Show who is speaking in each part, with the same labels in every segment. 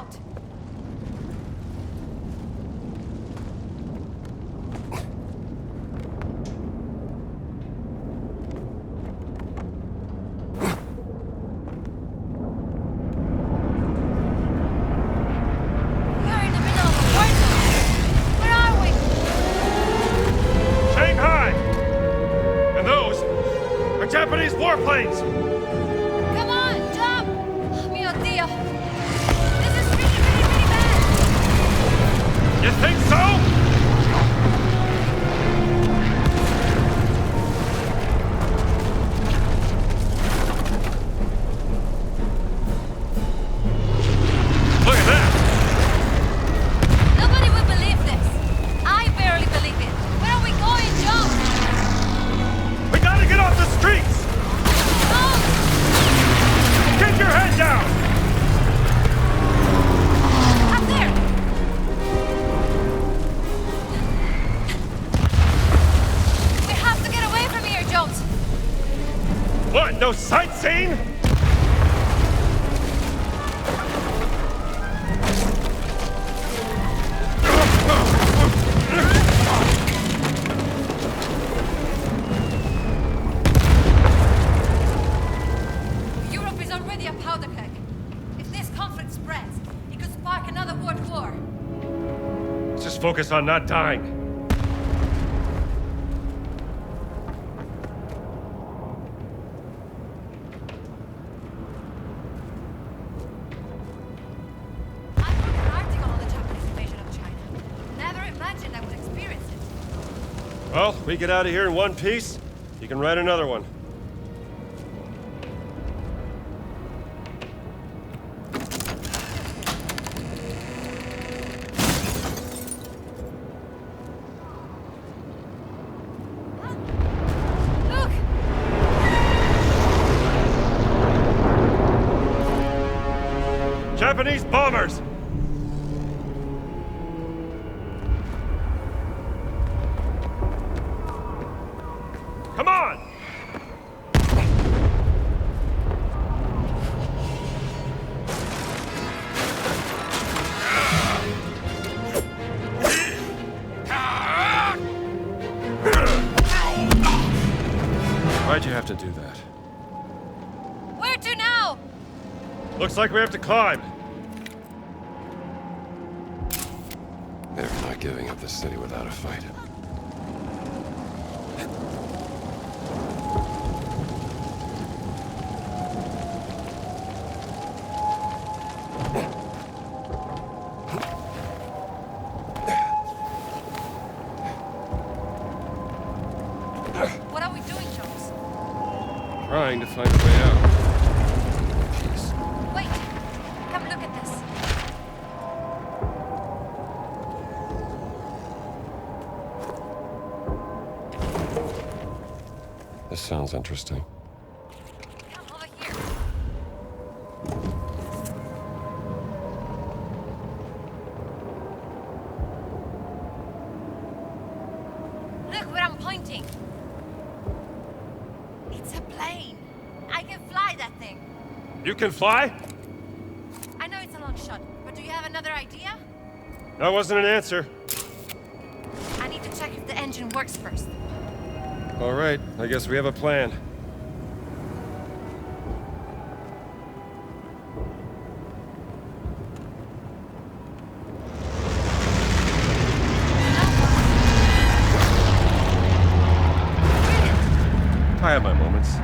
Speaker 1: out!
Speaker 2: Japanese warplanes!
Speaker 1: Come on, jump! Mio Dio! This is really, really, really bad!
Speaker 2: You think so? Look at that!
Speaker 1: Nobody would believe this. I barely believe it. Where are we going, Jump?
Speaker 2: We gotta get off the streets! Keep your head down!
Speaker 1: Up there! We have to get away from here, Jones!
Speaker 2: What, no sightseeing? Focus on not dying.
Speaker 1: I wrote an article on the Japanese invasion of China. Never imagined I would experience it.
Speaker 2: Well, we get out of here in one piece, you can write another one. Japanese bombers! Come on! Why'd you have to do that?
Speaker 1: Where to now?
Speaker 2: Looks like we have to climb.
Speaker 3: They're not giving up the city without a fight.
Speaker 1: What are we doing, Jones?
Speaker 3: Trying to find a way out. Peace.
Speaker 1: Wait! Come look at this.
Speaker 3: This sounds interesting.
Speaker 1: Come over here. Look where I'm pointing. It's a plane. I can fly that thing.
Speaker 2: You can fly?
Speaker 1: I know it's a long shot, but do you have another idea?
Speaker 2: That wasn't an answer.
Speaker 1: I need to check if the engine works first.
Speaker 2: All right, I guess we have a plan. I have my moments.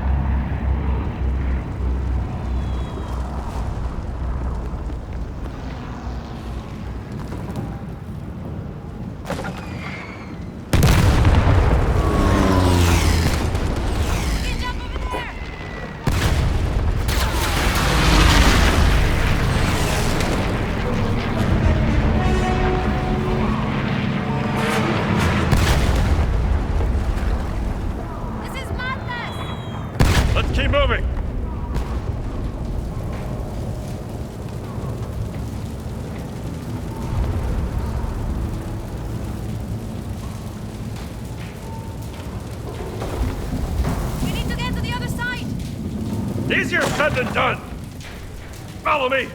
Speaker 2: Keep moving!
Speaker 1: We need to get to the other side!
Speaker 2: Easier said than done! Follow me!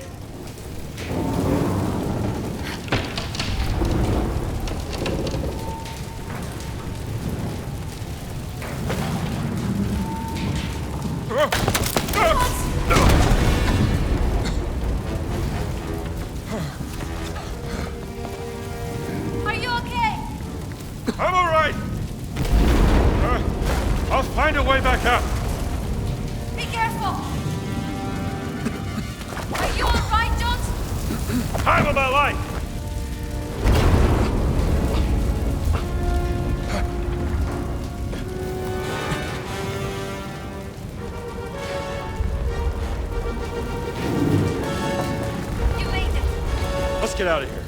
Speaker 2: time of my life!
Speaker 1: You made it.
Speaker 2: Let's get out of here.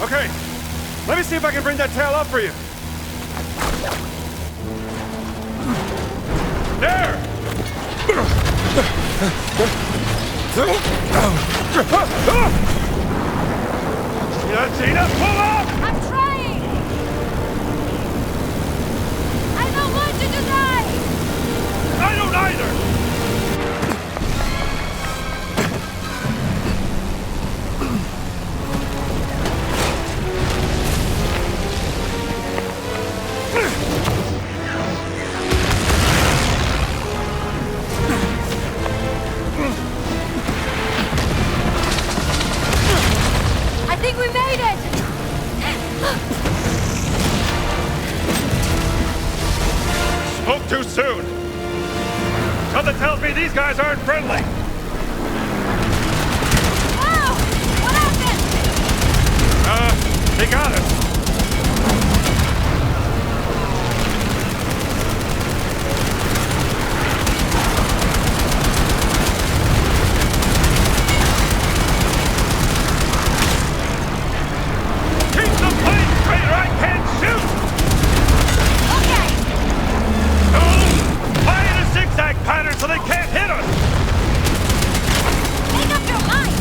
Speaker 2: Okay, let me see if I can bring that tail up for you. There! Gina, pull up!
Speaker 1: I'm trying! I don't want you to die!
Speaker 2: I don't either!
Speaker 1: I think we made it!
Speaker 2: Spoke too soon! Something tells me these guys aren't friendly!
Speaker 1: Wow! What happened?
Speaker 2: They got us! So they can't hit us!
Speaker 1: Make up your mind!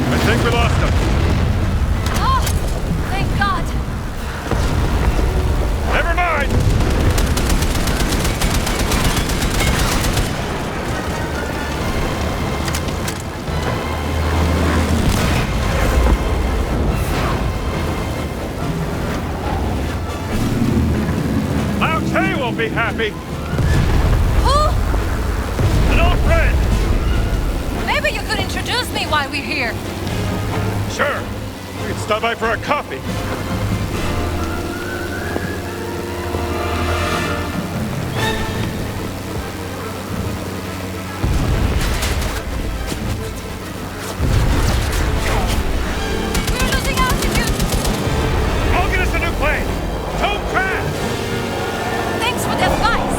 Speaker 2: I think we lost them.
Speaker 1: Oh, thank God!
Speaker 2: Never mind! Won't be happy.
Speaker 1: Who?
Speaker 2: An old friend.
Speaker 1: Maybe you could introduce me while we're here.
Speaker 2: Sure. We can stop by for a coffee.
Speaker 1: We're losing altitude.
Speaker 2: I'll get us a new plane. Don't crash.
Speaker 1: Thanks for the advice.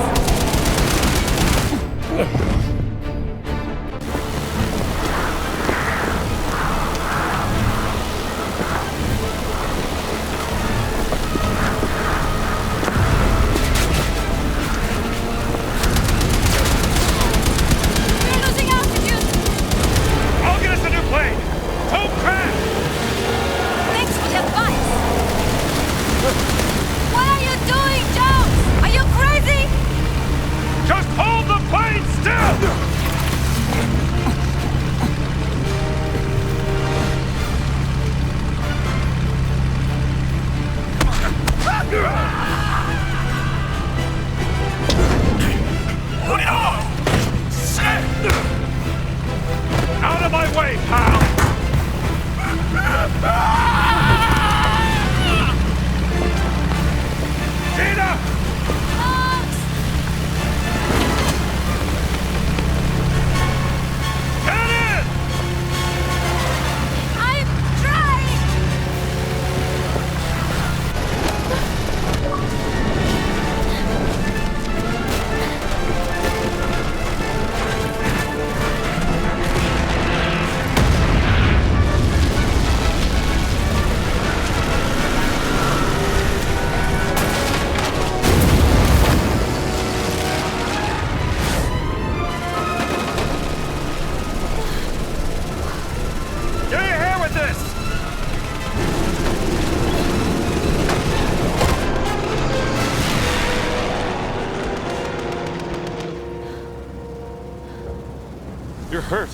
Speaker 3: hurt.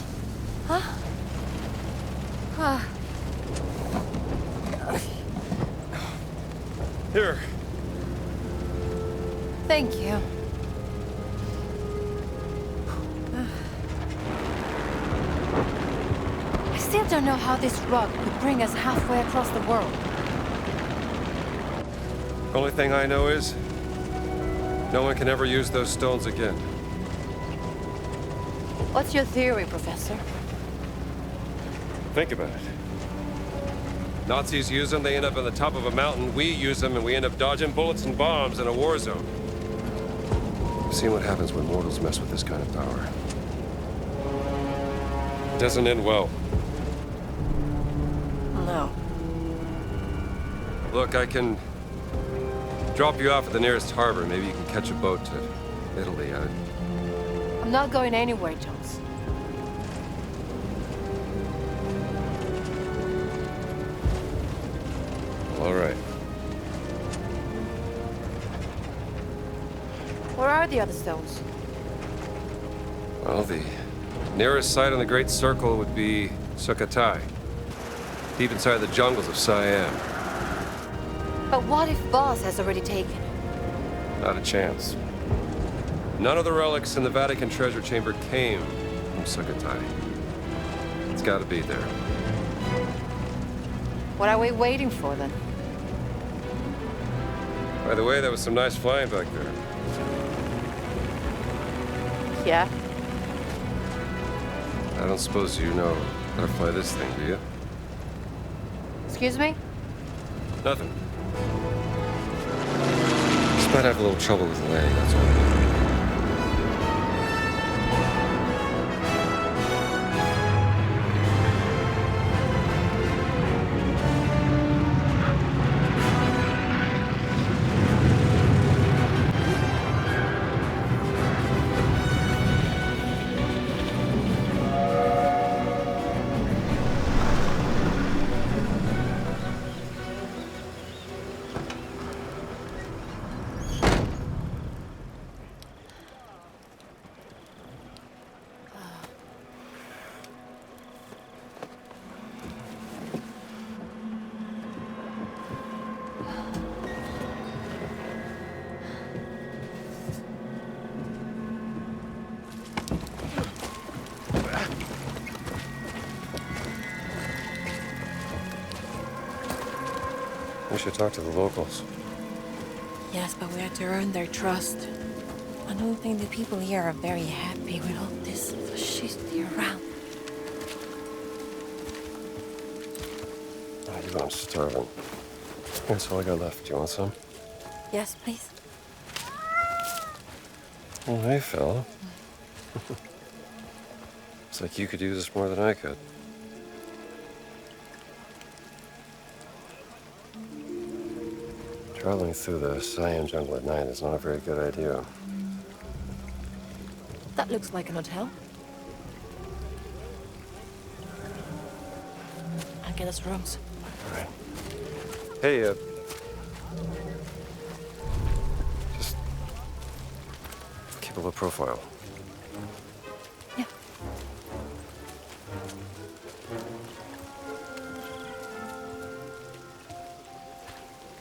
Speaker 3: Here.
Speaker 1: Thank you. I still don't know how this rug could bring us halfway across the world.
Speaker 3: Only thing I know is, no one can ever use those stones again.
Speaker 1: What's your theory, Professor?
Speaker 3: Think about it. Nazis use them, they end up on the top of a mountain. We use them, and we end up dodging bullets and bombs in a war zone. I've seen what happens when mortals mess with this kind of power. It doesn't end well.
Speaker 1: No.
Speaker 3: Look, I can drop you off at the nearest harbor. Maybe you can catch a boat to Italy.
Speaker 1: I'm not going anywhere, Jones.
Speaker 3: All right.
Speaker 1: Where are the other stones?
Speaker 3: Well, the nearest site on the Great Circle would be Sukhothai, deep inside the jungles of Siam.
Speaker 1: But what if Boss has already taken it?
Speaker 3: Not a chance. None of the relics in the Vatican treasure chamber came from Sukhothai. It's got to be there.
Speaker 1: What are we waiting for, then?
Speaker 3: By the way, that was some nice flying back there.
Speaker 1: Yeah?
Speaker 3: I don't suppose you know how to fly this thing, do you?
Speaker 1: Excuse me?
Speaker 3: Nothing. Just might have a little trouble with the landing, that's all. We should talk to the locals.
Speaker 4: Yes, but we have to earn their trust. I don't think the people here are very happy with all this fascisty around.
Speaker 3: I'm starving. That's all I got left. Do you want some?
Speaker 4: Yes, please.
Speaker 3: Oh, hey, fella. It's like you could do this more than I could. Traveling through the Siam jungle at night is not a very good idea.
Speaker 4: That looks like an hotel. I'll get us rooms.
Speaker 3: All right. Hey, just keep a low profile.
Speaker 4: Yeah.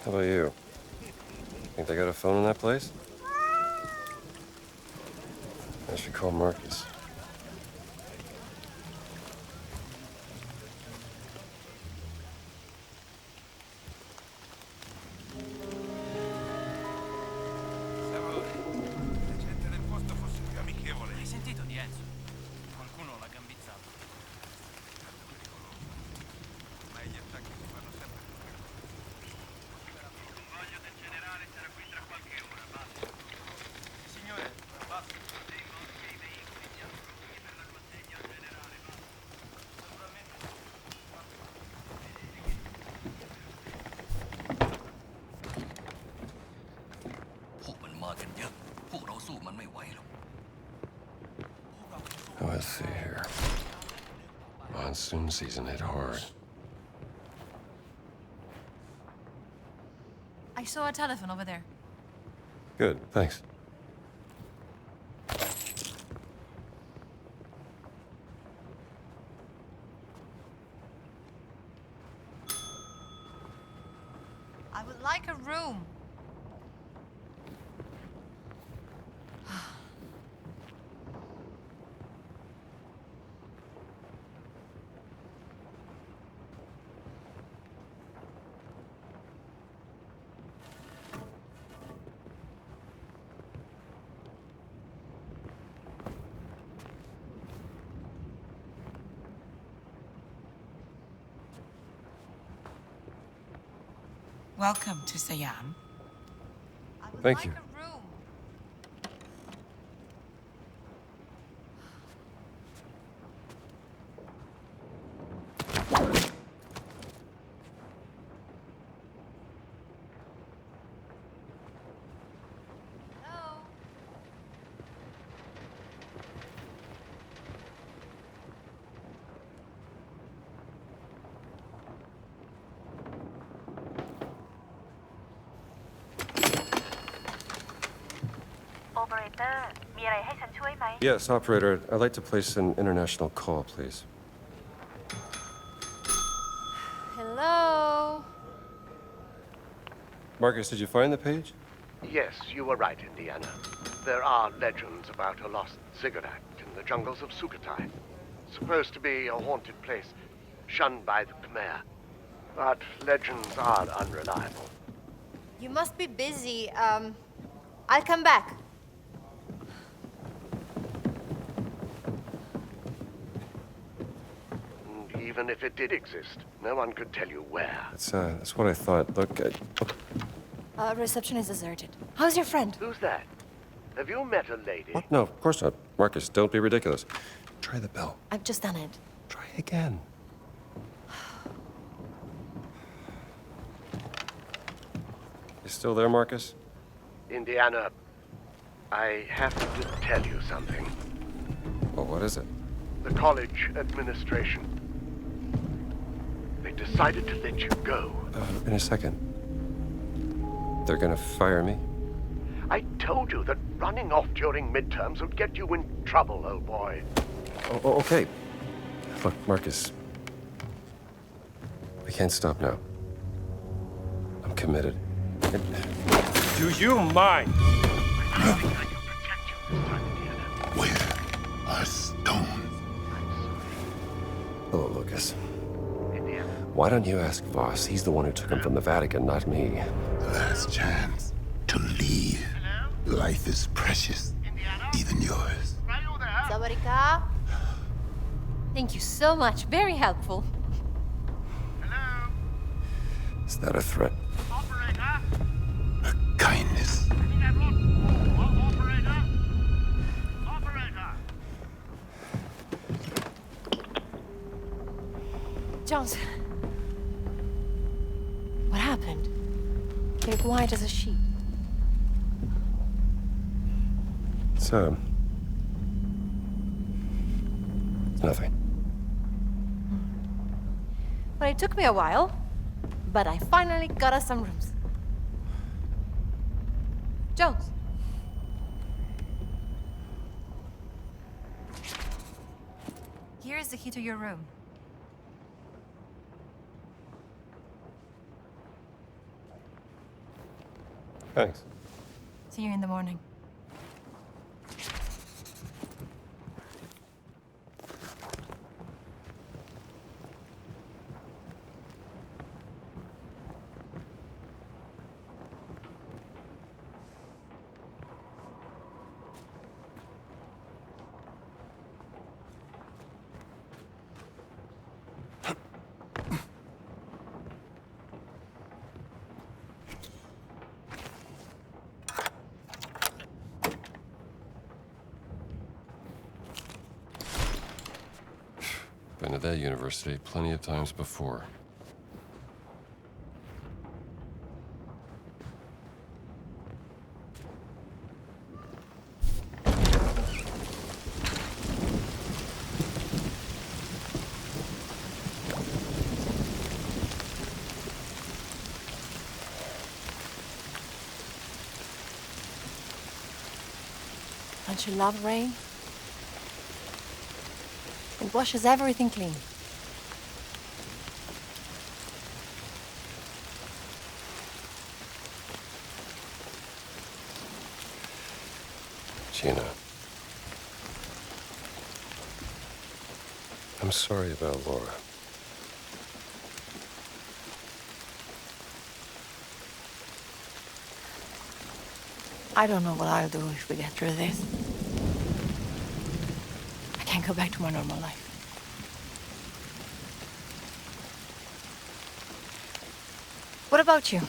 Speaker 3: How about you? Think they got a phone in that place? I should call Marcus.
Speaker 5: Hai sentito di Enzo? Qualcuno l'ha gambizzato. Ma gli attacchi si fanno sempre più. Il convoglio del generale sarà qui tra qualche ora, basta. Signore, basta. Dei moschi e i veicoli siamo pronti per la consegna al generale, basta. Naturalmente.
Speaker 3: Oh, let's see here. Monsoon season hit hard.
Speaker 1: I saw a telephone over there.
Speaker 3: Good, thanks.
Speaker 1: I would like a room.
Speaker 4: Welcome to Siam.
Speaker 1: I would
Speaker 3: Thank
Speaker 1: like
Speaker 3: you.
Speaker 1: a room. Hello?
Speaker 6: Operator มีอะไรให้ฉันช่วยไหม
Speaker 3: Yes, operator. I'd like to place an international call, please.
Speaker 1: Hello?
Speaker 3: Marcus, did you find the page?
Speaker 7: Yes, you were right, Indiana. There are legends about a lost ziggurat in the jungles of Sukhothai. Supposed to be a haunted place, shunned by the Khmer. But legends are unreliable.
Speaker 1: You must be busy. I'll come back.
Speaker 7: And even if it did exist, no one could tell you where.
Speaker 3: That's what I thought. Look,
Speaker 1: Reception is deserted. How's your friend?
Speaker 7: Who's that? Have you met a lady?
Speaker 3: What? No, of course not. Marcus, don't be ridiculous. Try the bell.
Speaker 1: I've just done it.
Speaker 3: Try again. You still there, Marcus?
Speaker 7: Indiana, I have to tell you something.
Speaker 3: Oh, what is it?
Speaker 7: The college administration. They decided to let you go.
Speaker 3: In a second. They're gonna fire me?
Speaker 7: I told you that running off during midterms would get you in trouble, old boy.
Speaker 3: Oh, okay. Look, Marcus. We can't stop now. I'm committed. Do you mind?
Speaker 8: Where are stones?
Speaker 3: Hello, Lucas.
Speaker 7: Indiana.
Speaker 3: Why don't you ask Voss? He's the one who took him from the Vatican, not me.
Speaker 8: The last chance to leave. Life is precious, even yours.
Speaker 1: Sawadika. Thank you so much. Very helpful.
Speaker 5: Hello?
Speaker 3: Is that a threat?
Speaker 5: Operator?
Speaker 8: A kindness.
Speaker 5: I think I've lost... Operator? Operator?
Speaker 1: Jones. What happened? You're white as a sheet.
Speaker 3: It's nothing.
Speaker 1: Well, it took me a while, but I finally got us some rooms. Jones. Here is the key to your room.
Speaker 3: Thanks.
Speaker 1: See you in the morning.
Speaker 3: Been to that university plenty of times before.
Speaker 1: Don't you love rain? It washes everything clean.
Speaker 3: Gina. I'm sorry about Laura.
Speaker 4: I don't know what I'll do if we get through this. I can't go back to my normal life. What about you?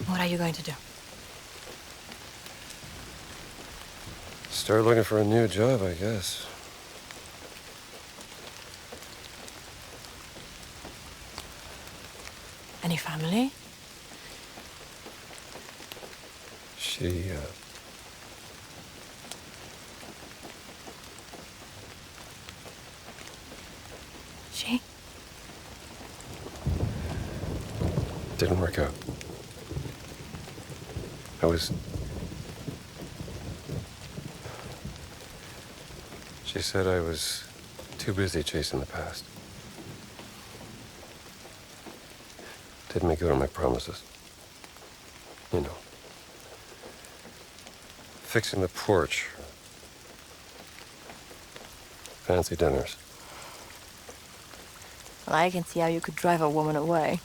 Speaker 4: What are you going to do?
Speaker 3: Start looking for a new job, I guess.
Speaker 4: Any family?
Speaker 3: She,
Speaker 4: She?
Speaker 3: didn't work out. She said I was too busy chasing the past. Didn't make good on my promises. You know. Fixing the porch. Fancy dinners.
Speaker 4: Well, I can see how you could drive a woman away.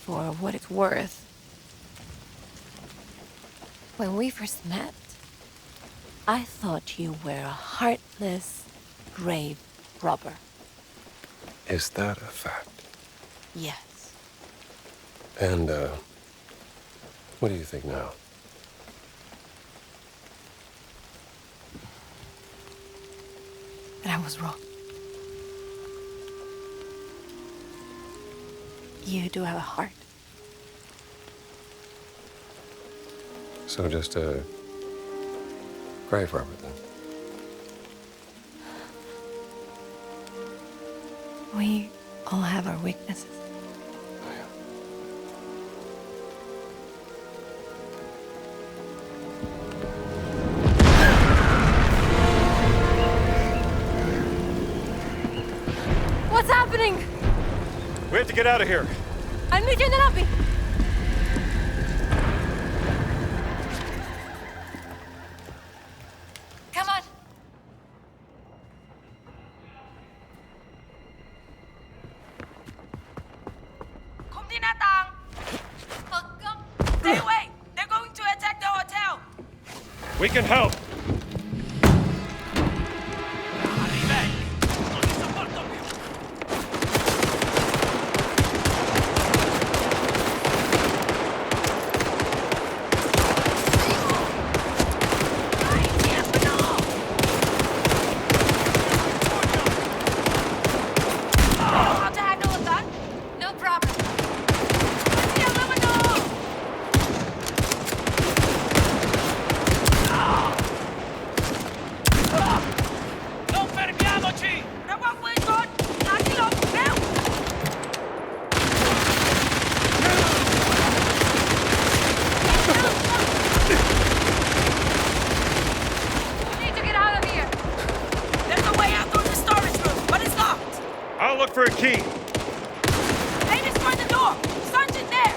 Speaker 4: For what it's worth. When we first met, I thought you were a heartless, grave robber.
Speaker 3: Is that a fact?
Speaker 4: Yes.
Speaker 3: And, what do you think now?
Speaker 4: And I was wrong. You do have a heart.
Speaker 3: So just a grave robber, then?
Speaker 4: We all have our weaknesses.
Speaker 3: Oh, yeah.
Speaker 4: What's happening?
Speaker 2: We have to get out of here.
Speaker 4: I'll meet you in the lobby. Come on.
Speaker 6: Stay away! They're going to attack the hotel!
Speaker 2: We can help.
Speaker 6: How to handle a gun?
Speaker 1: No problem.
Speaker 5: Non fermiamoci!
Speaker 1: We need to get out of here.
Speaker 6: There's a way out through the storage room, but it's locked!
Speaker 2: I'll look for a key.
Speaker 6: They destroyed the door! Sarge in there!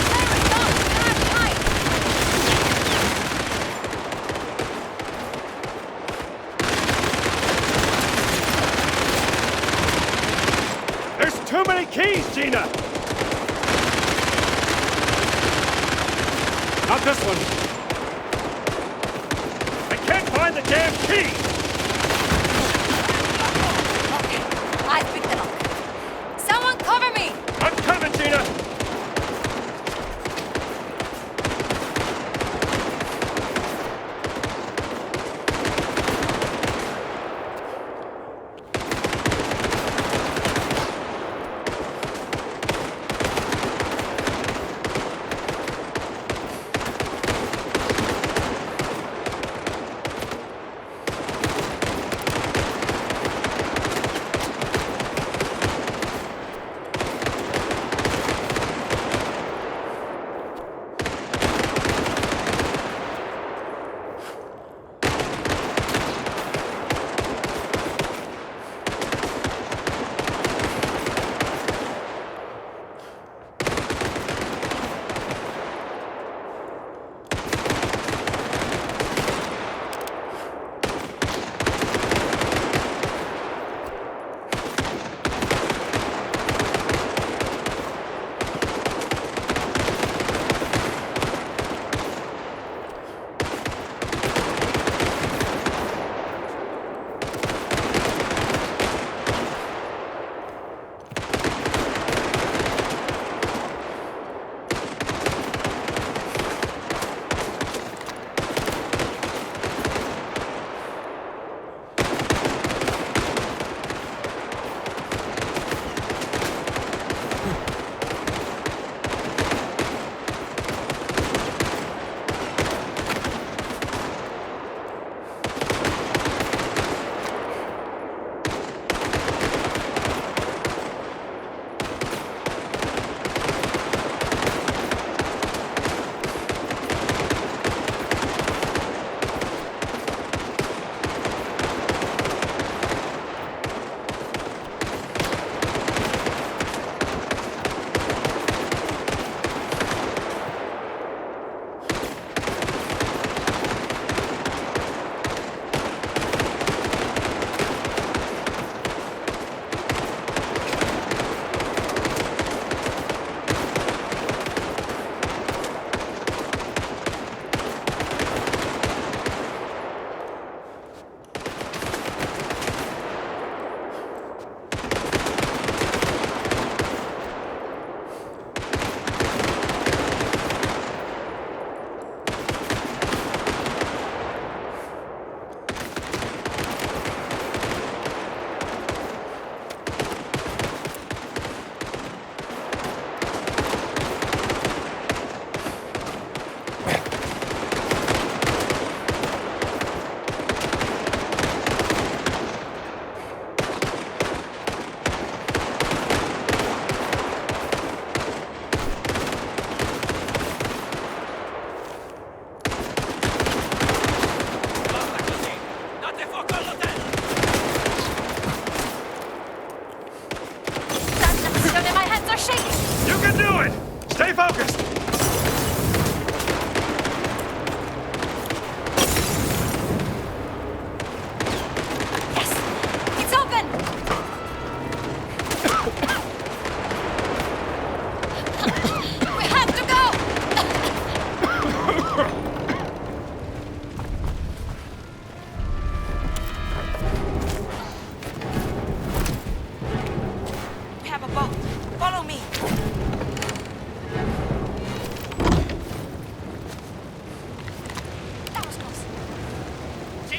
Speaker 1: Larry, go! Get out behind!
Speaker 2: There's too many keys, Gina! Not this one. I can't find the damn key!
Speaker 1: Okay, I picked it up. Someone cover me!
Speaker 2: I'm coming, Gina!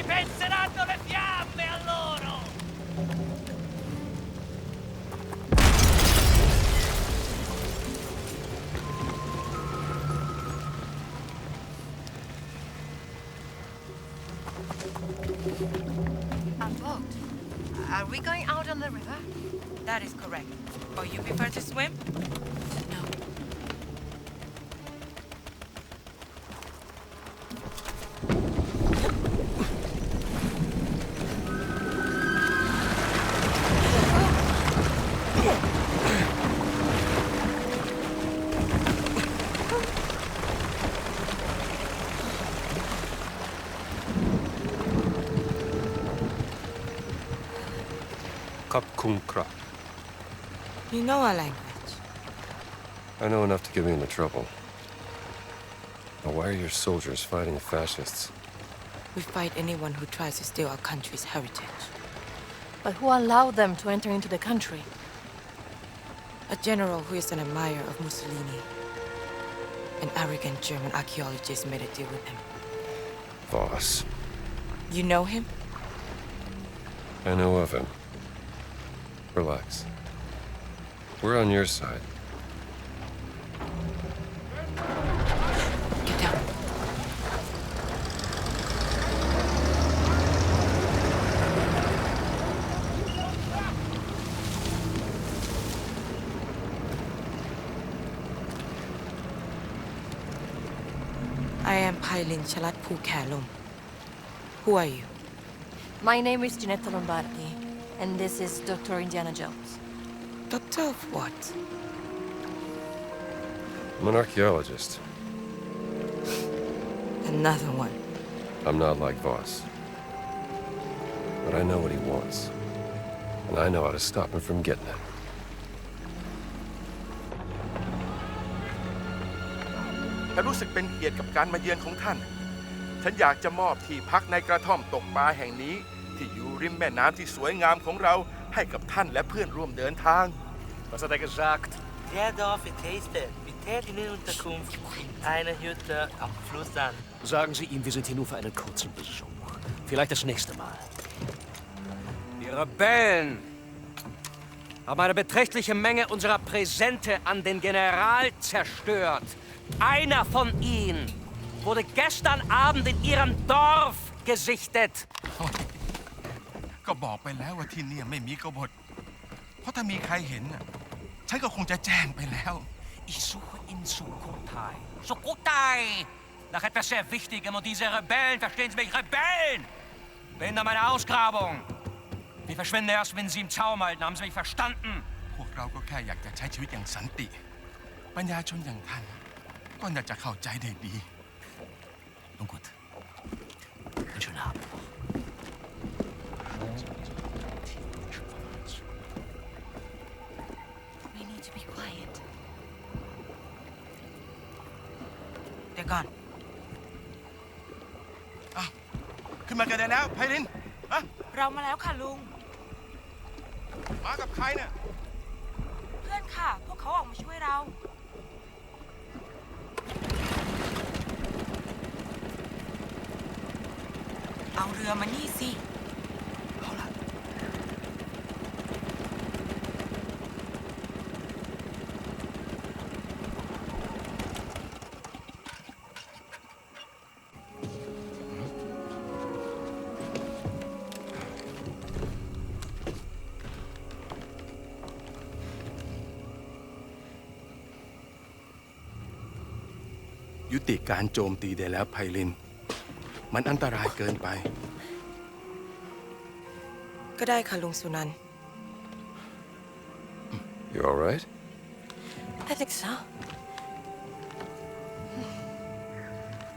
Speaker 5: Penseranno le fiamme a loro!
Speaker 1: A boat. Are we going out on the river?
Speaker 4: That is correct. Or you prefer to swim? No.
Speaker 3: Kapkunkra.
Speaker 4: You know our language.
Speaker 3: I know enough to get me into trouble. But why are your soldiers fighting the fascists?
Speaker 4: We fight anyone who tries to steal our country's heritage.
Speaker 1: But who allowed them to enter into the country?
Speaker 4: A general who is an admirer of Mussolini. An arrogant German archaeologist made a deal with him.
Speaker 3: Voss.
Speaker 4: You know him?
Speaker 3: I know of him. Relax. We're on your side.
Speaker 4: Get down. I am Pailin Chalat Pu Kalum. Who are you?
Speaker 1: My name is Ginetta Lombardi, and this is Dr. Indiana Jones.
Speaker 4: Doctor of what?
Speaker 3: I'm an archaeologist.
Speaker 4: Another one.
Speaker 3: I'm not like Voss. But I know what he wants. And I know how to stop him from getting it.
Speaker 9: ฉันรู้สึกเป็นเกียรติกับการมาเยือนของท่าน ฉันอยากจะมอบที่พักในกระท่อมตกปลาแห่งนี้ที่อยู่ริมแม่น้ำที่สวยงามของเราให้กับท่านและเพื่อนร่วมเดินทาง
Speaker 5: Was hat er gesagt? Der Dorf tastet. Wir täten in Unterkunft. Eine Hütte am Fluss an.
Speaker 10: Sagen Sie ihm, wir sind hier nur für einen kurzen Besuch. Vielleicht das nächste Mal.
Speaker 5: Die Rebellen haben eine beträchtliche Menge unserer Präsente an den General zerstört. Einer von ihnen wurde gestern Abend in ihrem Dorf gesichtet.
Speaker 9: ก็บอกไปแล้วว่าที่นี่ไม่มีกบฏเพราะถ้ามีใครเห็นฉันก็คงจะแจ้งไปแล้ว
Speaker 5: Ich suche in Sukhothai. Sukhothai! Nach etwas sehr Wichtigem und diese Rebellen, verstehen Sie mich, Rebellen! Behindern meine Ausgrabung. Wir verschwinden erst, wenn Sie im Zaum halten. Haben Sie mich verstanden?
Speaker 9: พวกเราก็แค่อยากจะใช้ชีวิตอย่างสันติปัญญาชนอย่างท่านก็น่าจะเข้าใจได้ดี
Speaker 10: Nun gut. Einen schönen Abend noch.
Speaker 1: We need to be quiet.
Speaker 4: They're gone.
Speaker 9: อ้าวขึ้นมากันได้แล้วไพลินฮะ
Speaker 4: เรามาแล้วค่ะลุง
Speaker 9: มากับใครเนี่ย
Speaker 4: เพื่อนค่ะ พวกเขาออกมาช่วยเรา เอาเรือมานี่สิ
Speaker 10: เอาล่ะ
Speaker 9: ยุติการโจมตีได้แล้วไพลิน มันอันตรายเกินไป
Speaker 4: ก็ได้ค่ะลุงสุนันท์
Speaker 3: You all right?
Speaker 1: I think so.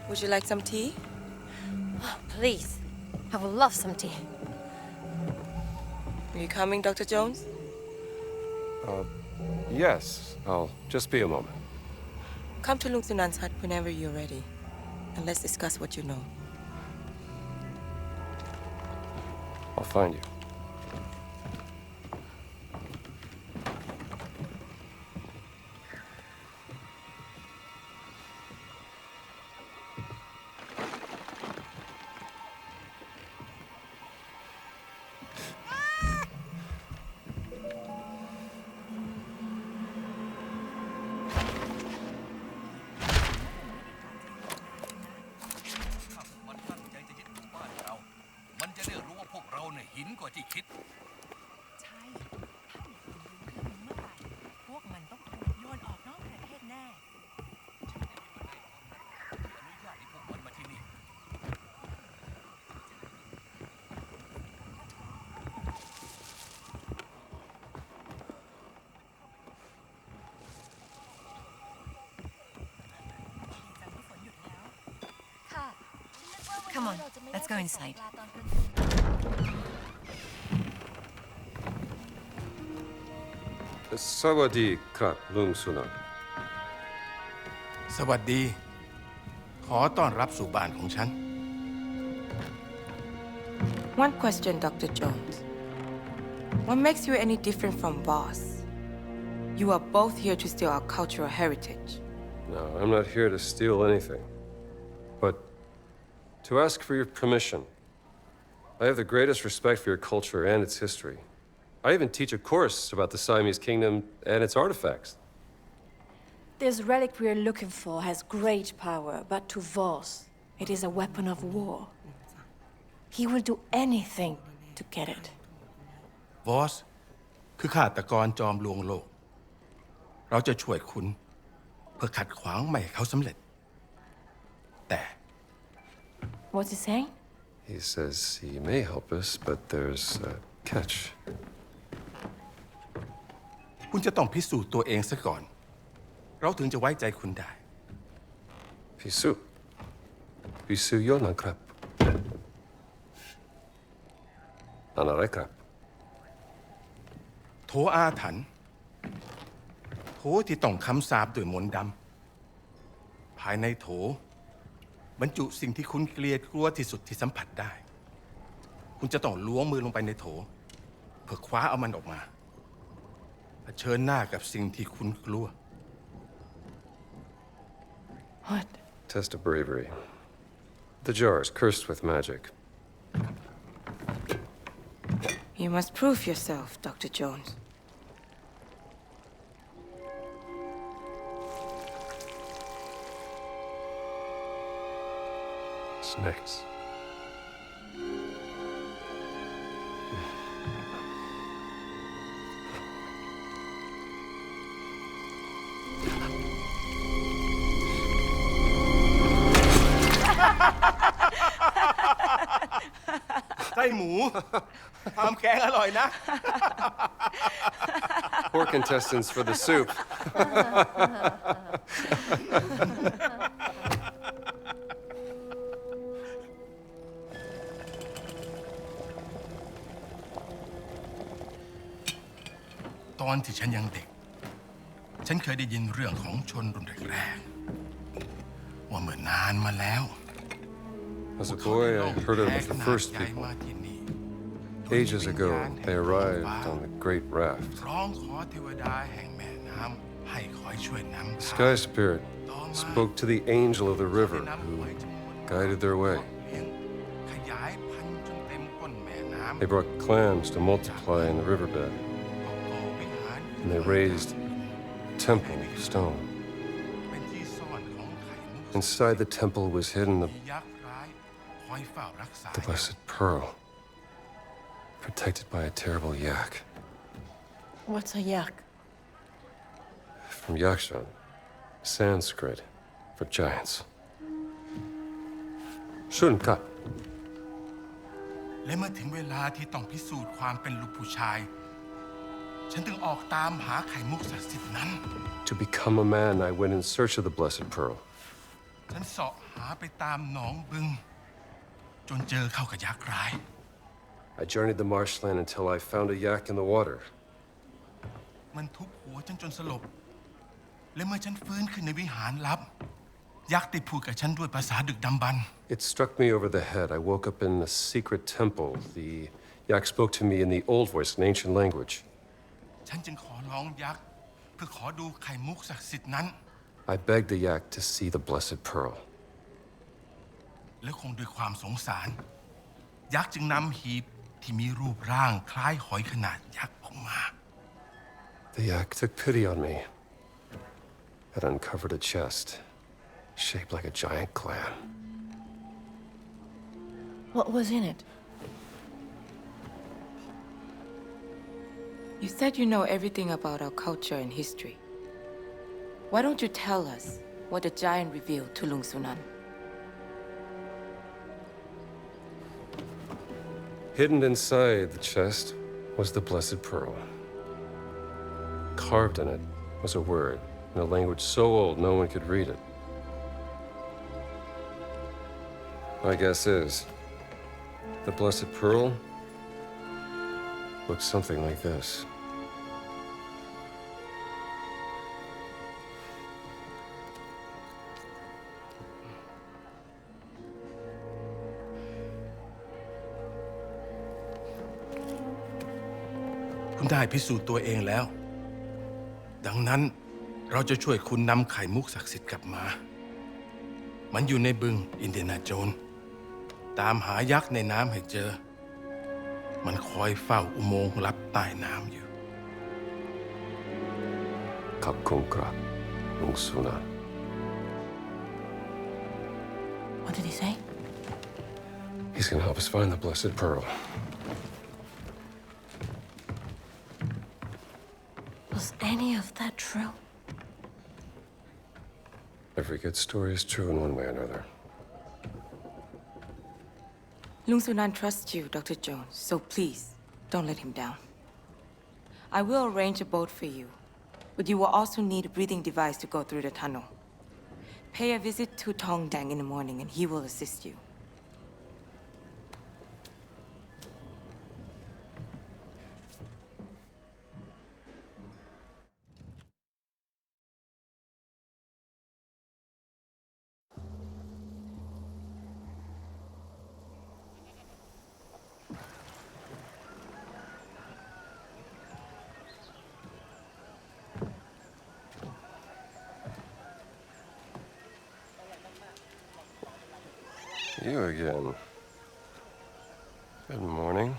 Speaker 4: Would you like some tea?
Speaker 1: Please. I would love some tea.
Speaker 4: Are you coming, Dr. Jones?
Speaker 3: Yes. I'll just be a moment.
Speaker 4: Come to Lung Sunan's hut whenever you're ready. And let's discuss what you know.
Speaker 3: I'll find you.
Speaker 10: ว่าที่คิด
Speaker 4: ใช่ถ้ามีคนรู้เรื่องนี้เมื่อไหร่พวกมันต้องถูกโยนออกนอกประเทศแน่
Speaker 10: อนุญาตให้พวกมันมาที่นี่
Speaker 1: ค่ะ
Speaker 4: Come on, let's go inside.
Speaker 3: สวัสดีครับลุงสุนัข
Speaker 9: สวัสดี ขอต้อนรับสู่บ้านของฉัน
Speaker 11: One question, Dr. Jones. What makes you any different from Voss? You are both here to steal our cultural heritage.
Speaker 3: No, I'm not here to steal anything. But to ask for your permission. I have the greatest respect for your culture and its history. I even teach a course about the Siamese kingdom and its artifacts.
Speaker 4: This relic we are looking for has great power, but to Voss, it is a weapon of war. He will do anything to get it.
Speaker 9: วอสคือฆาตกรจอมลวงโลก เราจะช่วยคุณเพื่อขัดขวางไม่ให้เขาสำเร็จ แต่
Speaker 4: What's he saying?
Speaker 3: He says he may help us, but there's a catch.
Speaker 9: คุณจะต้องพิสูจน์ตัวเองซะก่อน เราถึงจะไว้ใจคุณได้
Speaker 3: Pisu. Pisu yonan krap. Anare krap.
Speaker 9: โถอาถรรพ์โถที่ต้องคำสาปด้วยมนต์ดำภายในโถบรรจุสิ่งที่คุณเกลียดกลัวที่สุดที่สัมผัสได้ คุณจะต้องล้วงมือลงไปในโถเพื่อคว้าเอามันออกมาเผชิญหน้ากับสิ่งที่คุณกลัว
Speaker 4: What?
Speaker 3: Test of bravery. The jar is cursed with magic.
Speaker 11: You must prove yourself, Dr. Jones.
Speaker 3: Snakes.
Speaker 9: Ha ไส้หมู ทำแกงอร่อยนะ
Speaker 3: Pork intestines for the soup.
Speaker 9: ตอนที่ฉันยังเด็ก ฉันเคยได้ยินเรื่องของชนรุ่นแรกๆว่าเมื่อนานมาแล้ว
Speaker 3: As a boy, I heard of the first people. Ages ago, they arrived on the great raft.
Speaker 9: ร้องขอเทวดาแห่งแม่น้ำให้คอยช่วยนำ
Speaker 3: The
Speaker 9: ทาง
Speaker 3: sky spirit spoke to the angel of the river who guided their way.
Speaker 9: ขยายพันธุ์จนเต็มก้นแม่น้ำ
Speaker 3: They brought clams to multiply in the riverbed,
Speaker 9: ก่อวิหาร
Speaker 3: and they raised a temple of stone.
Speaker 9: เป็นที่ซ่อนของไข่มุก
Speaker 3: Inside the temple was hidden the
Speaker 9: ยักษ์ร้ายคอยเฝ้ารักษา
Speaker 3: blessed pearl, protected by a terrible yak.
Speaker 4: What's a yak?
Speaker 3: From Yakshan, Sanskrit for giants. Shunkat.
Speaker 9: และเมื่อถึงเวลาที่ต้องพิสูจน์ความเป็นลูกผู้ชาย ฉันถึงออกตามหาไข่มุกศักดิ์สิทธิ์นั้น
Speaker 3: To become a man, I went in search of the blessed pearl.
Speaker 9: ฉันเสาะหาไปตามหนองบึง จนเจอเข้ากับยักษ์ร้าย
Speaker 3: I journeyed the marshland until I found a yak in the water.
Speaker 9: มันทุบหัวฉันจนสลบ และเมื่อฉันฟื้นขึ้นในวิหารลับ ยักษ์ได้พูดกับฉันด้วยภาษาดึกดำบรรพ์
Speaker 3: It struck me over the head. I woke up in a secret temple. The yak spoke to me in the old voice, an ancient language.
Speaker 9: ฉันจึงขอร้องยักษ์เพื่อขอดูไข่มุกศักดิ์สิทธิ์นั้น
Speaker 3: I begged the yak to see the blessed pearl.
Speaker 9: และคงด้วยความสงสาร ยักษ์จึงนำหีบที่มีรูปร่างคล้ายหอยขนาดยักษ์ออกมา
Speaker 3: The yak took pity on me. It uncovered a chest, shaped like a giant clam.
Speaker 4: What was in it?
Speaker 11: said you know everything about our culture and history. Why don't you tell us what the giant revealed to Lung Sunan?
Speaker 3: Hidden inside the chest was the Blessed Pearl. Carved in it was a word in a language so old no one could read it. My guess is, the Blessed Pearl looks something like this.
Speaker 9: คุณได้พิสูจน์ตัวเองแล้ว ดังนั้นเราจะช่วยคุณนำไข่มุกศักดิ์สิทธิ์กลับมา มันอยู่ในบึงอินเดียนาโจนส์ตามหายักษ์ในน้ำให้เจอ มันคอยเฝ้าอุโมงค์ลับใต้น้ำอยู่
Speaker 3: ขอบคุณครับลุงสุนันท์
Speaker 4: What did he say?
Speaker 3: He's gonna help us find the Blessed Pearl.
Speaker 4: Was any of that true?
Speaker 3: Every good story is true in one way or another.
Speaker 11: Lung Sunan trusts you, Dr. Jones, so please, don't let him down. I will arrange a boat for you, but you will also need a breathing device to go through the tunnel. Pay a visit to Tong Dang in the morning and he will assist you.
Speaker 3: You again. Good morning.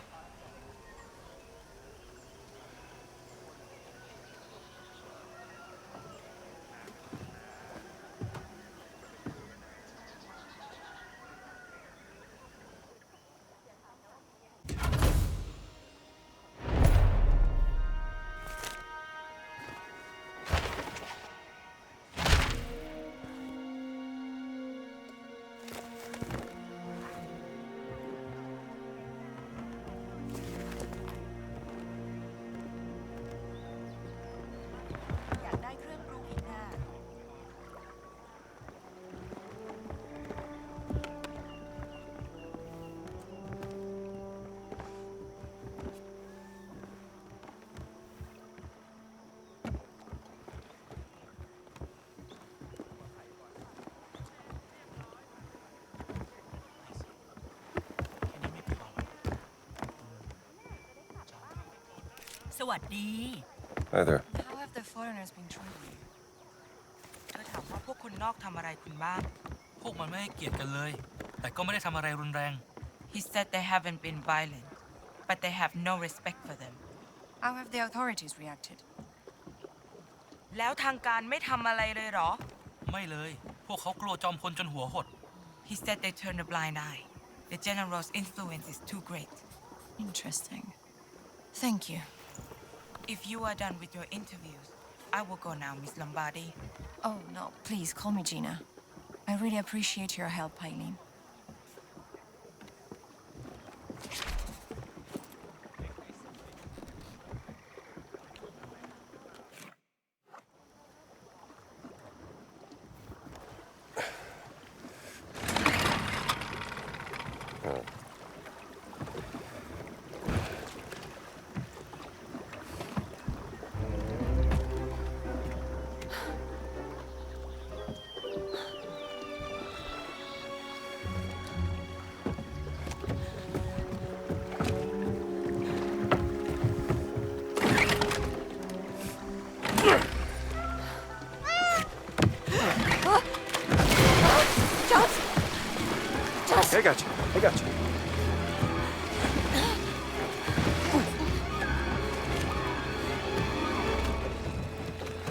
Speaker 3: Hi there.
Speaker 4: How have the foreigners been treating you?
Speaker 11: เธอถามว่าพวกคนนอกทำอะไรคุณบ้าง
Speaker 12: พวกมันไม่ให้เกียรติกันเลย แต่ก็ไม่ได้ทำอะไรรุนแรง
Speaker 11: He said they haven't been violent, but they have no respect for them.
Speaker 1: How have the authorities reacted?
Speaker 11: แล้วทางการไม่ทำอะไรเลยเหรอ
Speaker 12: ไม่เลย พวกเขากลัวจอมพลจนหัวหด
Speaker 11: He said they turned a blind eye. The general's influence is too great.
Speaker 1: Interesting. Thank you.
Speaker 11: If you are done with your interviews, I will go now, Miss Lombardi.
Speaker 1: Oh, no, please call me Gina. I really appreciate your help, Eileen.
Speaker 3: I got you. I got you.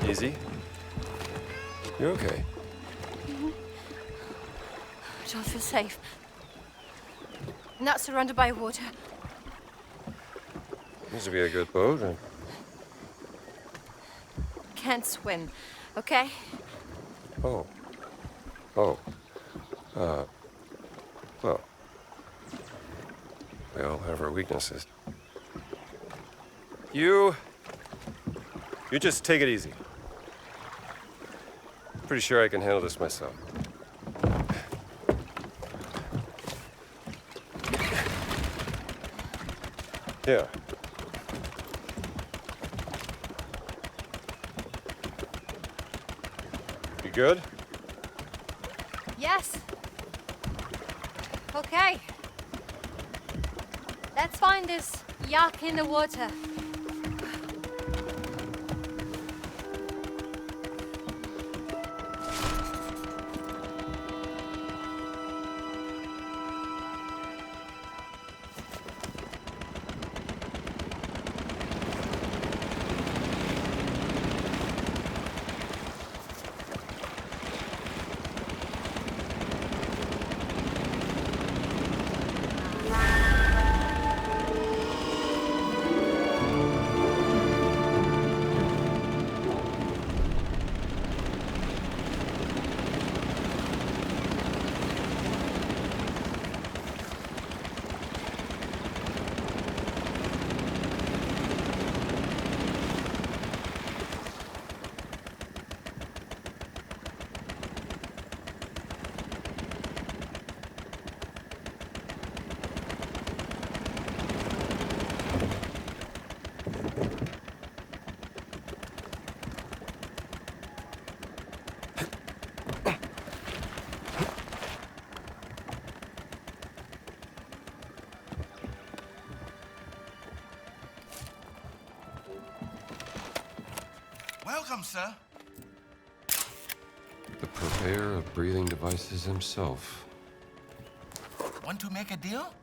Speaker 3: Easy. You're okay.
Speaker 4: I don't feel safe. Not surrounded by water.
Speaker 3: Needs to be a good boat.
Speaker 1: can't swim, okay?
Speaker 3: Oh. Oh. Well. We all have our weaknesses. You just take it easy. Pretty sure I can handle this myself. Yeah. You good?
Speaker 1: Yes. Okay. Let's find this yak in the water.
Speaker 9: Welcome, sir.
Speaker 3: The purveyor of breathing devices himself.
Speaker 9: Want to make a deal?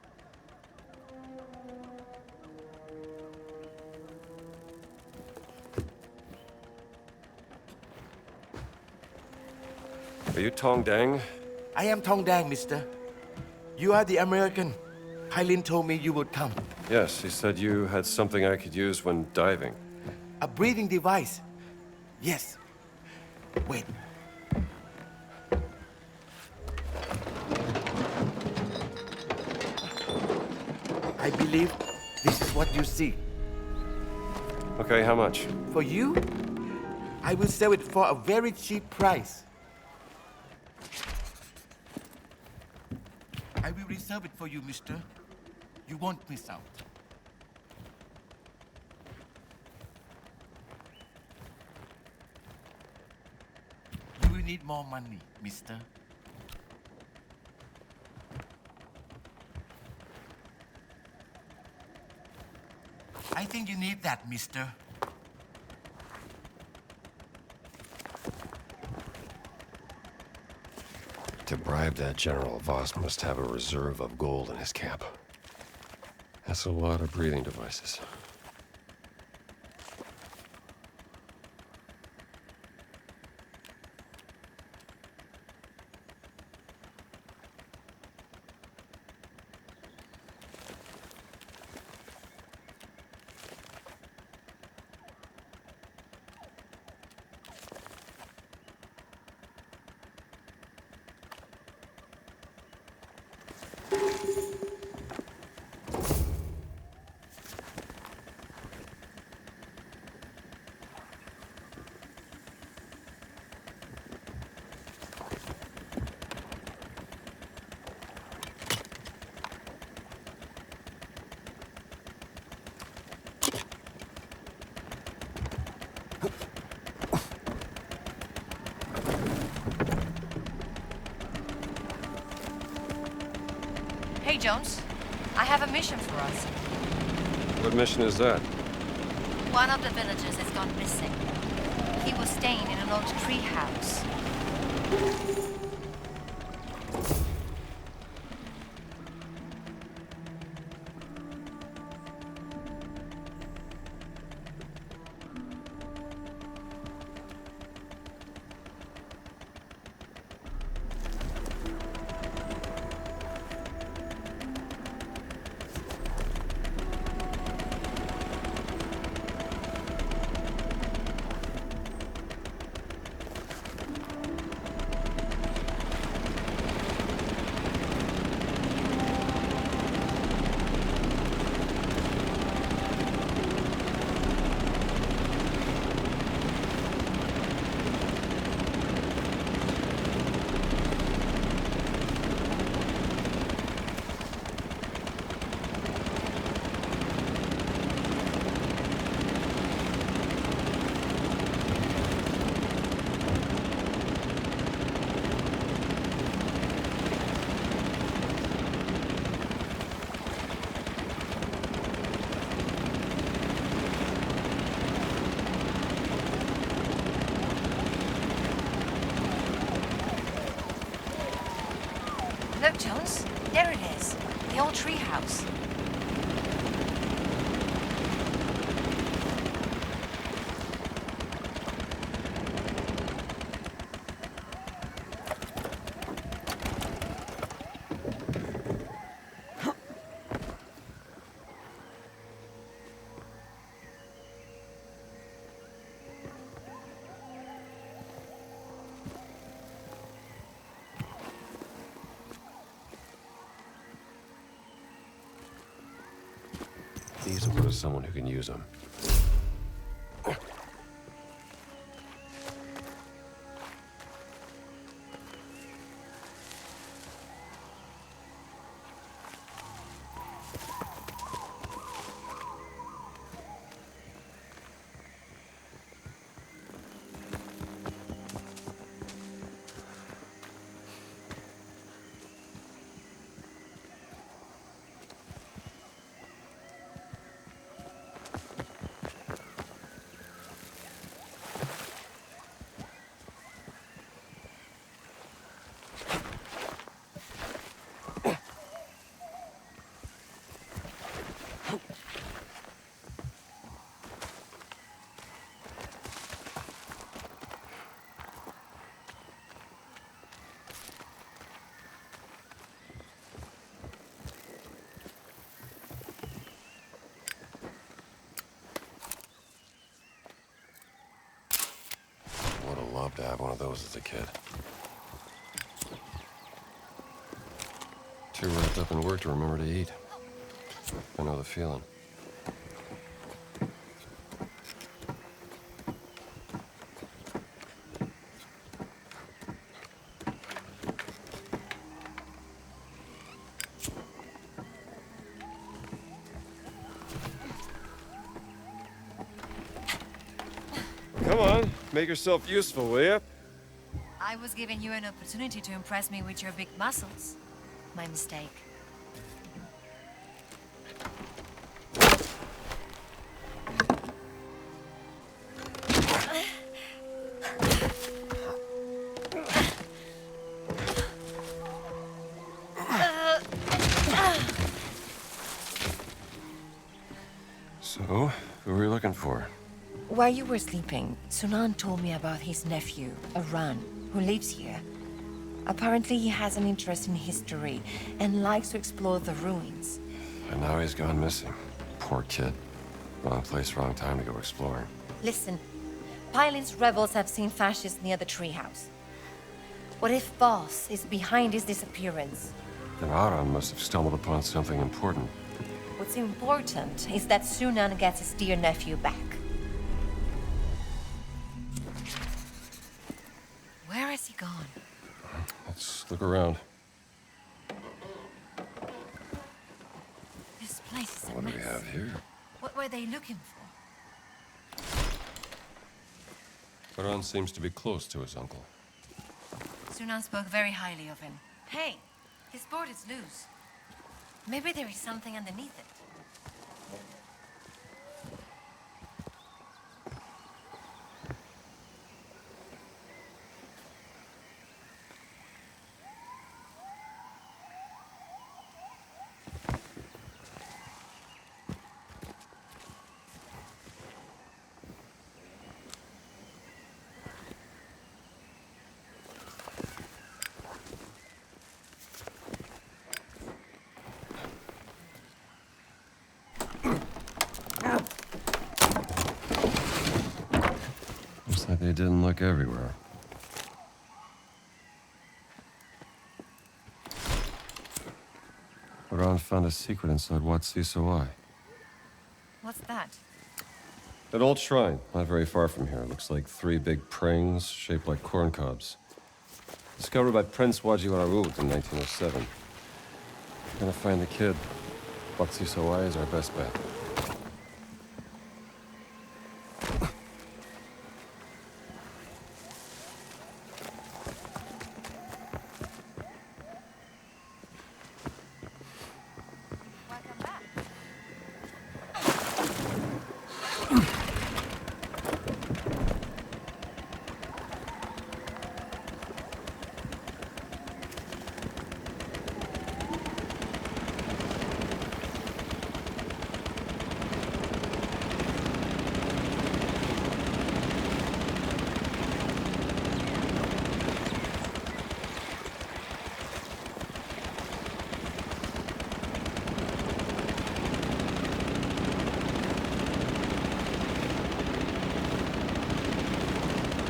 Speaker 3: Are you Tong Dang?
Speaker 9: I am Tong Dang, mister. You are the American. Hylin told me you would come.
Speaker 3: Yes, he said you had something I could use when diving.
Speaker 9: A breathing device. Yes. Wait. I believe this is what you see.
Speaker 3: Okay, how much?
Speaker 9: For you, I will sell it for a very cheap price. I will reserve it for you, mister. You won't miss out. You will need more money, mister. I think you need that, mister.
Speaker 3: To bribe that General, Voss must have a reserve of gold in his camp. That's a lot of breathing devices.
Speaker 1: Hey, Jones. I have a mission for us.
Speaker 3: What mission is that?
Speaker 1: One of the villagers has gone missing. He was staying in an old tree house. Look, Jones. There it is. The old tree house.
Speaker 3: These will go to someone who can use them. Would have loved to have one of those as a kid. Too wrapped up in work to remember to eat. I know the feeling. Come on, make yourself useful, will ya?
Speaker 1: I was giving you an opportunity to impress me with your big muscles. My mistake.
Speaker 3: So, who were you looking for?
Speaker 1: While you were sleeping, Sunan told me about his nephew, Aran, who lives here. Apparently he has an interest in history and likes to explore the ruins.
Speaker 3: And now he's gone missing. Poor kid. Wrong place, wrong time to go exploring.
Speaker 1: Listen, Pylin's rebels have seen fascists near the treehouse. What if Voss is behind his disappearance?
Speaker 3: Then Aran must have stumbled upon something important.
Speaker 1: What's important is that Sunan gets his dear nephew back. Where has he gone?
Speaker 3: Let's look around.
Speaker 1: This place is a
Speaker 3: What do we
Speaker 1: mess.
Speaker 3: have here?
Speaker 1: What were they looking for?
Speaker 3: Aran seems to be close to his uncle.
Speaker 1: Sunan spoke very highly of him. Hey, his board is loose. Maybe there is something underneath it.
Speaker 3: Looks like they didn't look everywhere. Aran found a secret inside Wat Sukhothai.
Speaker 1: What's that?
Speaker 3: An old shrine, not very far from here. Looks like 3 big prings shaped like corn cobs. Discovered by Prince Wajiwararut in 1907. Gonna find the kid. Wat Sukhothai is our best bet.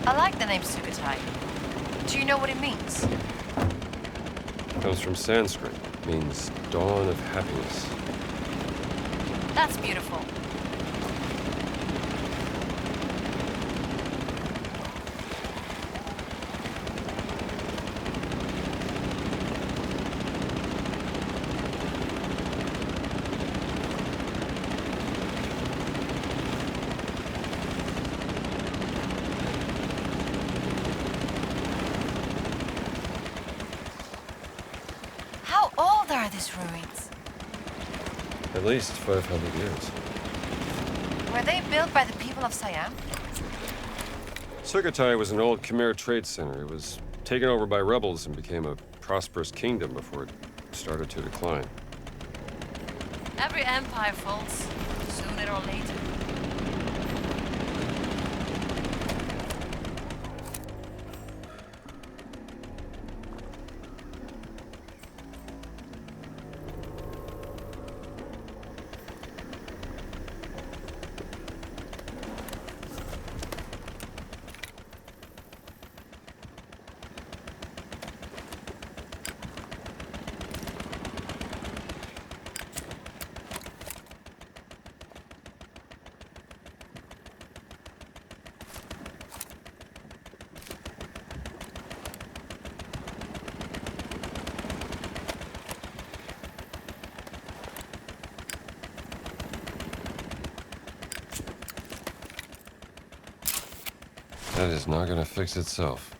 Speaker 1: I like the name Sukhothai. Do you know what it means?
Speaker 3: It comes from Sanskrit. Means dawn of happiness.
Speaker 1: That's beautiful. How old are these ruins?
Speaker 3: At least 500 years.
Speaker 1: Were they built by the people of Siam?
Speaker 3: Sukhothai was an old Khmer trade center. It was taken over by rebels and became a prosperous kingdom before it started to decline.
Speaker 1: Every empire falls, sooner or later.
Speaker 3: That is not gonna fix itself.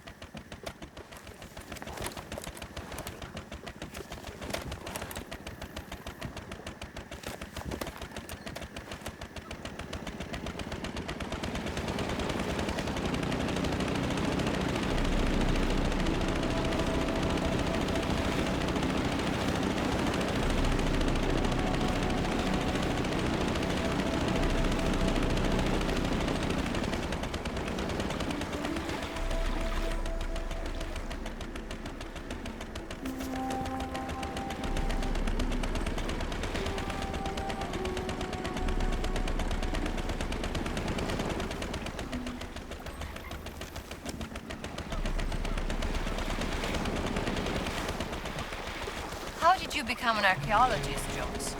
Speaker 1: How did you become an archaeologist, Jones?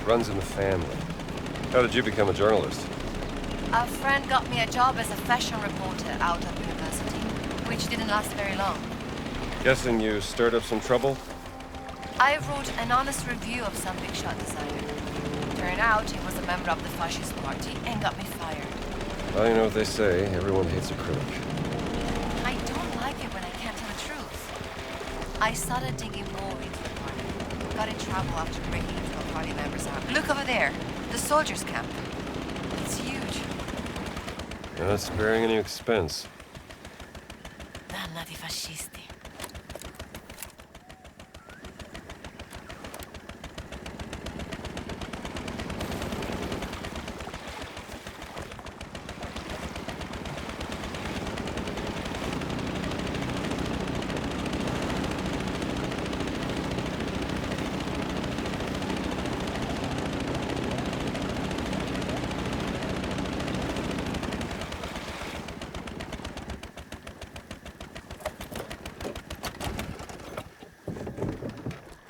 Speaker 3: Runs in the family. How did you become a journalist?
Speaker 1: A friend got me a job as a fashion reporter out of university, which didn't last very long.
Speaker 3: Guessing you stirred up some trouble?
Speaker 1: I wrote an honest review of some big shot designer. Turned out he was a member of the fascist party and got me fired.
Speaker 3: Well, you know what they say, everyone hates a critic.
Speaker 1: I don't like it when I can't tell the truth. I started digging more into the party. Got in trouble after breaking into a party member's house. Look over there, the soldiers' camp. It's huge.
Speaker 3: You're not sparing any expense.
Speaker 1: Dannati fascisti.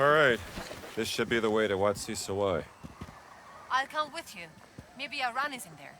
Speaker 3: All right. This should be the way to Wat Si Sawai.
Speaker 1: I'll come with you. Maybe a run is in there.